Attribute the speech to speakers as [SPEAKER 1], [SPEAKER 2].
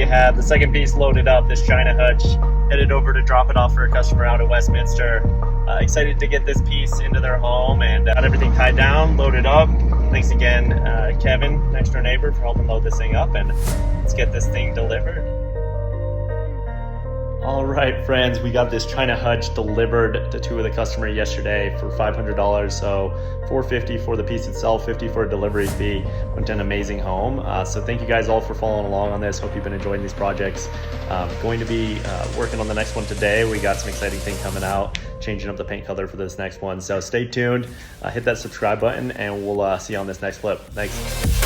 [SPEAKER 1] have the second piece loaded up, this China Hutch, headed over to drop it off for a customer out at Westminster. Excited to get this piece into their home and got everything tied down, loaded up. Thanks again, Kevin, next door neighbor, for helping load this thing up, and let's get this thing delivered. All right, friends, we got this China Hutch delivered to the customer yesterday for $500. So $450 for the piece itself, $50 for a delivery fee. Went to an amazing home. So thank you guys all for following along on this. Hope you've been enjoying these projects. Going to be working on the next one today. We got some exciting thing coming out, changing up the paint color for this next one. So stay tuned, hit that subscribe button, and we'll see you on this next clip. Thanks.